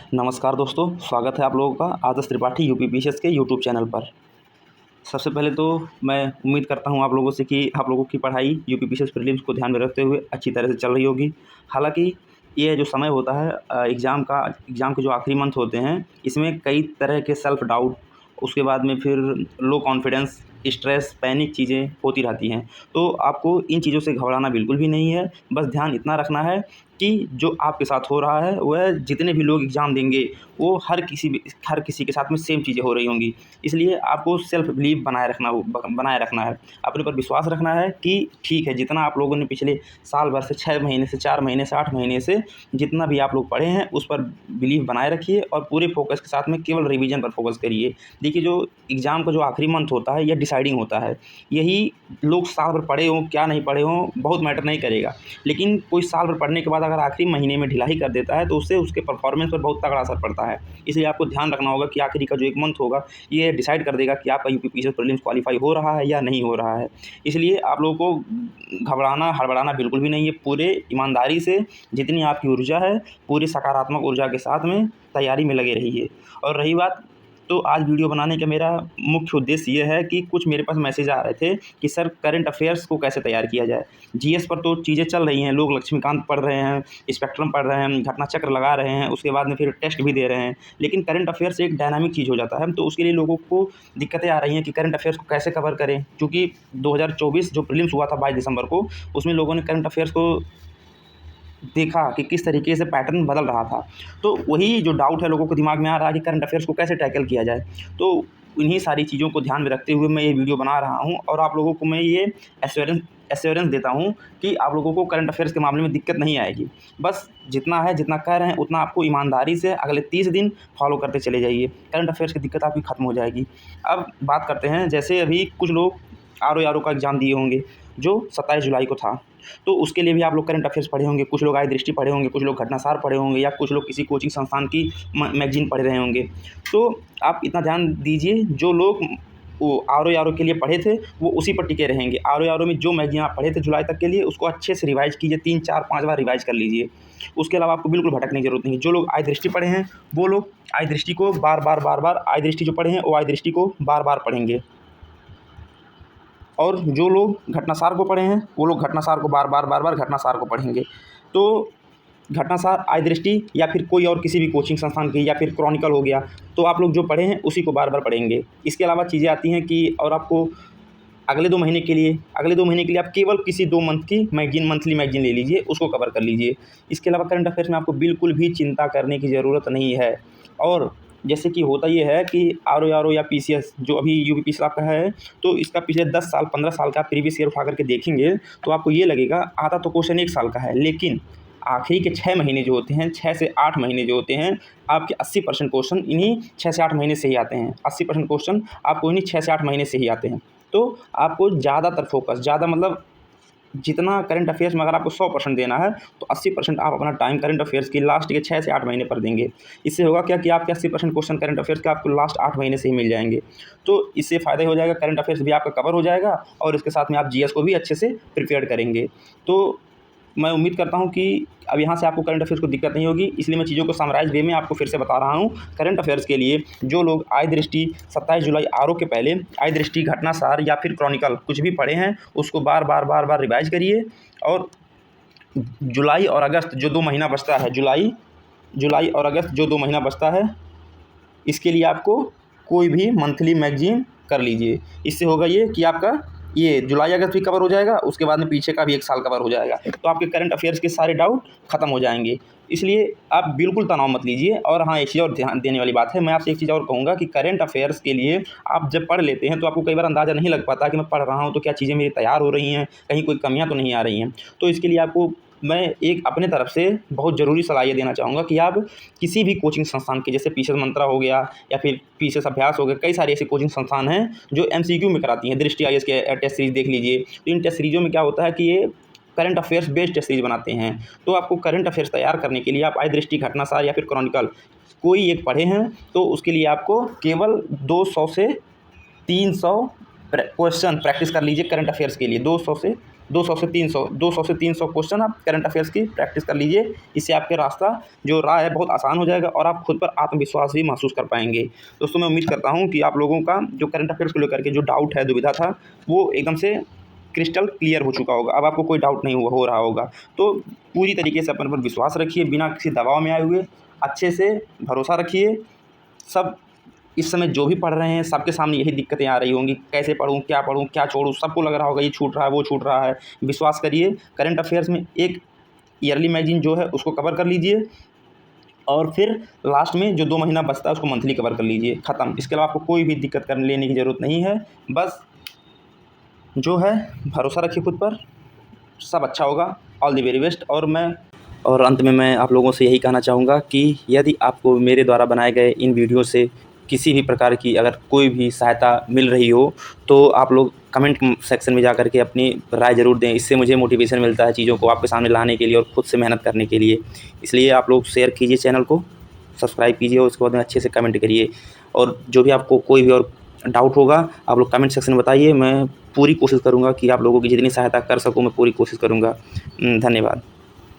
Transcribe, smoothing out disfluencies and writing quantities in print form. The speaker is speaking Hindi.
नमस्कार दोस्तों, स्वागत है आप लोगों का आदर्श त्रिपाठी यूपीपीसीएस के यूट्यूब चैनल पर। सबसे पहले तो मैं उम्मीद करता हूं आप लोगों से कि आप लोगों की पढ़ाई यूपीपीसीएस प्रीलिम्स को ध्यान में रखते हुए अच्छी तरह से चल रही होगी। हालांकि ये जो समय होता है एग्ज़ाम के जो आखिरी मंथ होते हैं, इसमें कई तरह के सेल्फ डाउट, उसके बाद में फिर लो कॉन्फिडेंस, स्ट्रेस, पैनिक चीज़ें होती रहती हैं। तो आपको इन चीज़ों से घबराना बिल्कुल भी नहीं है। बस ध्यान इतना रखना है कि जो आपके साथ हो रहा है वह जितने भी लोग एग्ज़ाम देंगे वो हर किसी के साथ में सेम चीज़ें हो रही होंगी। इसलिए आपको सेल्फ बिलीव बनाए रखना है, अपने ऊपर विश्वास रखना है कि ठीक है, जितना आप लोगों ने पिछले साल भर से 6 महीने से 4 महीने से 8 महीने से जितना भी आप लोग पढ़े हैं उस पर बिलीव बनाए रखिए और पूरे फोकस के साथ में केवल रिवीजन पर फोकस करिए। देखिए, जो एग्ज़ाम का जो आखिरी मंथ होता है यह डिसाइडिंग होता है। यही लोग साल भर पढ़े हों क्या नहीं पढ़े हों बहुत मैटर नहीं करेगा, लेकिन कोई साल भर पढ़ने के बाद अगर आखिरी महीने में ढिलाई कर देता है तो उससे उसके परफॉर्मेंस पर बहुत तगड़ा असर पड़ता है। इसलिए आपको ध्यान रखना होगा कि आखिरी का जो एक मंथ होगा ये डिसाइड कर देगा कि आपका यूपीपीसीएस प्रीलिम्स क्वालीफाई हो रहा है या नहीं हो रहा है। इसलिए आप लोगों को घबराना हड़बड़ाना बिल्कुल भी नहीं है। पूरे ईमानदारी से जितनी आपकी ऊर्जा है पूरी सकारात्मक ऊर्जा के साथ में तैयारी में लगे रहिए। और रही बात, तो आज वीडियो बनाने का मेरा मुख्य उद्देश्य ये है कि कुछ मेरे पास मैसेज आ रहे थे कि सर करंट अफेयर्स को कैसे तैयार किया जाए। जीएस पर तो चीज़ें चल रही हैं, लोग लक्ष्मीकांत पढ़ रहे हैं, स्पेक्ट्रम पढ़ रहे हैं, घटना चक्र लगा रहे हैं, उसके बाद में फिर टेस्ट भी दे रहे हैं। लेकिन करंट अफेयर्स एक डायनामिक चीज़ हो जाता है, तो उसके लिए लोगों को दिक्कतें आ रही हैं कि करंट अफेयर्स को कैसे कवर करें। क्योंकि 2024 जो प्रीलिम्स हुआ था 22 दिसंबर को, उसमें लोगों ने करंट अफेयर्स को देखा कि किस तरीके से पैटर्न बदल रहा था। तो वही जो डाउट है लोगों को दिमाग में आ रहा है कि करंट अफेयर्स को कैसे टैकल किया जाए। तो इन्हीं सारी चीज़ों को ध्यान में रखते हुए मैं ये वीडियो बना रहा हूँ और आप लोगों को मैं ये एश्योरेंस देता हूँ कि आप लोगों को करंट अफेयर्स के मामले में दिक्कत नहीं आएगी। बस जितना है, जितना कह रहे हैं उतना आपको ईमानदारी से अगले 30 दिन फॉलो करते चले जाइए। करंट अफेयर्स की दिक्कत आपकी ख़त्म हो जाएगी। अब बात करते हैं, जैसे अभी कुछ लोग आरओ का एग्ज़ाम दिए होंगे जो 27 जुलाई को था, तो उसके लिए भी आप लोग करंट अफेयर्स पढ़े होंगे, कुछ लोग आय दृष्टि पढ़े होंगे, कुछ लोग घटनासार पढ़े होंगे या कुछ लोग किसी कोचिंग संस्थान की मैगजीन पढ़ रहे होंगे। तो आप इतना ध्यान दीजिए, जो लोग वो आरओ के लिए पढ़े थे वो उसी पर टिके रहेंगे। आरओ में जो मैगजीन आप पढ़े थे जुलाई तक के लिए उसको अच्छे से रिवाइज़ कीजिए, 3 4 5 बार रिवाइज़ कर लीजिए। उसके अलावा आपको बिल्कुल भटकने की ज़रूरत नहीं है। जो लोग आय दृष्टि पढ़े हैं वो लोग आय दृष्टि को बार-बार आय दृष्टि जो पढ़े हैं वो आय दृष्टि को बार-बार पढ़ेंगे। और जो लोग घटनासार को पढ़े हैं वो लोग घटनासार को बार-बार घटनासार को पढ़ेंगे। तो घटनासार, आय दृष्टि या फिर कोई और किसी भी कोचिंग संस्थान की या फिर क्रॉनिकल हो गया, तो आप लोग जो पढ़े हैं उसी को बार-बार पढ़ेंगे। इसके अलावा चीज़ें आती हैं कि और आपको अगले 2 महीने के लिए आप केवल किसी 2 मंथ की मंथली मैगज़ीन ले लीजिए, उसको कवर कर लीजिए। इसके अलावा करंट अफेयर्स में आपको बिल्कुल भी चिंता करने की ज़रूरत नहीं है। और जैसे कि होता ये है कि आरओ या पीसीएस जो अभी यूपीपीसीएस आपका है, तो इसका पिछले 10 साल 15 साल का प्रीवियस ईयर उठा करके देखेंगे तो आपको ये लगेगा आधा तो क्वेश्चन 1 साल का है, लेकिन आखिरी के 6 महीने जो होते हैं, 6 से 8 महीने जो होते हैं, आपके 80% क्वेश्चन इन्हीं 6 से 8 महीने से ही आते हैं। 80% क्वेश्चन आपको इन्हीं 6 से 8 महीने से ही आते हैं। तो आपको ज़्यादातर फोकस, ज़्यादा मतलब जितना करंट अफेयर्स में अगर आपको 100% देना है तो 80% आप अपना टाइम करंट अफेयर्स की लास्ट के 6 से 8 महीने पर देंगे। इससे होगा क्या कि आपके 80% क्वेश्चन करंट अफेयर्स के आपको लास्ट 8 महीने से ही मिल जाएंगे। तो इससे फ़ायदा हो जाएगा, करंट अफेयर्स भी आपका कवर हो जाएगा और इसके साथ में आप जीएस को भी अच्छे से प्रिपेयर करेंगे। तो मैं उम्मीद करता हूँ कि अब यहाँ से आपको करंट अफेयर्स को दिक्कत नहीं होगी। इसलिए मैं चीज़ों को समराइज़ वे में आपको फिर से बता रहा हूँ। करंट अफेयर्स के लिए जो लोग आय दृष्टि 27 जुलाई आरओ के पहले आय दृष्टि, घटनासार या फिर क्रॉनिकल कुछ भी पढ़े हैं उसको बार-बार रिवाइज़ करिए। और जुलाई और अगस्त जो 2 महीना बचता है, जुलाई और अगस्त जो 2 महीना बचता है, इसके लिए आपको कोई भी मंथली मैगज़ीन कर लीजिए। इससे होगा ये कि आपका ये जुलाई अगस्त भी कवर हो जाएगा, उसके बाद में पीछे का भी 1 साल कवर हो जाएगा। तो आपके करंट अफेयर्स के सारे डाउट ख़त्म हो जाएंगे। इसलिए आप बिल्कुल तनाव मत लीजिए। और हाँ, एक चीज़ और ध्यान देने वाली बात है, मैं आपसे एक चीज़ और कहूँगा कि करंट अफेयर्स के लिए आप जब पढ़ लेते हैं तो आपको कई बार अंदाज़ा नहीं लग पाता कि मैं पढ़ रहा हूँ तो क्या चीज़ें मेरी तैयार हो रही हैं, कहीं कोई कमियाँ तो नहीं आ रही हैं। तो इसके लिए आपको मैं एक अपने तरफ से बहुत ज़रूरी सलाह ये देना चाहूँगा कि आप किसी भी कोचिंग संस्थान के, जैसे पीसीएस मंत्रा हो गया या फिर पीसीएस अभ्यास हो गया, कई सारी ऐसी कोचिंग संस्थान हैं जो एमसीक्यू में कराती हैं। दृष्टि आईएएस के टेस्ट सीरीज़ देख लीजिए। तो इन टेस्ट सीरीज़ों में क्या होता है कि ये current affairs based test series बनाते हैं। तो आपको करंट अफेयर्स तैयार करने के लिए आप आय दृष्टि, घटनासार या फिर क्रॉनिकल कोई एक पढ़े हैं तो उसके लिए आपको केवल 200 से 300 क्वेश्चन प्रैक्टिस कर लीजिए। करंट अफेयर्स के लिए 200 से 200 से 300 क्वेश्चन आप करंट अफेयर्स की प्रैक्टिस कर लीजिए। इससे आपके रास्ता जो राह है बहुत आसान हो जाएगा और आप खुद पर आत्मविश्वास भी महसूस कर पाएंगे। दोस्तों, मैं उम्मीद करता हूँ कि आप लोगों का जो करंट अफेयर्स को लेकर के जो डाउट है, दुविधा था, वो एकदम से क्रिस्टल क्लियर हो चुका होगा। अब आपको कोई डाउट नहीं हो रहा होगा। तो पूरी तरीके से अपने पर विश्वास रखिए, बिना किसी दबाव में आए हुए अच्छे से भरोसा रखिए। सब इस समय जो भी पढ़ रहे हैं सबके सामने यही दिक्कतें आ रही होंगी, कैसे पढूँ, क्या छोड़ूँ, सबको लग रहा होगा ये छूट रहा है, वो छूट रहा है। विश्वास करिए, करंट अफेयर्स में एक ईयरली मैगज़ीन जो है उसको कवर कर लीजिए और फिर लास्ट में जो 2 महीना बचता है उसको मंथली कवर कर लीजिए, ख़त्म। इसके अलावा आपको कोई भी दिक्कत करने लेने की ज़रूरत नहीं है। बस जो है भरोसा रखिए खुद पर, सब अच्छा होगा। All the very best. और अंत में मैं आप लोगों से यही कहना चाहूँगा कि यदि आपको मेरे द्वारा बनाए गए इन वीडियो से किसी भी प्रकार की अगर कोई भी सहायता मिल रही हो, तो आप लोग कमेंट सेक्शन में जाकर के अपनी राय ज़रूर दें। इससे मुझे मोटिवेशन मिलता है चीज़ों को आपके सामने लाने के लिए और खुद से मेहनत करने के लिए। इसलिए आप लोग शेयर कीजिए चैनल को, सब्सक्राइब कीजिए और उसके बाद में अच्छे से कमेंट करिए। और जो भी आपको कोई भी और डाउट होगा आप लोग कमेंट सेक्शन में बताइए। मैं पूरी कोशिश करूँगा कि आप लोगों की जितनी सहायता कर सकूँ मैं पूरी कोशिश करूँगा। धन्यवाद।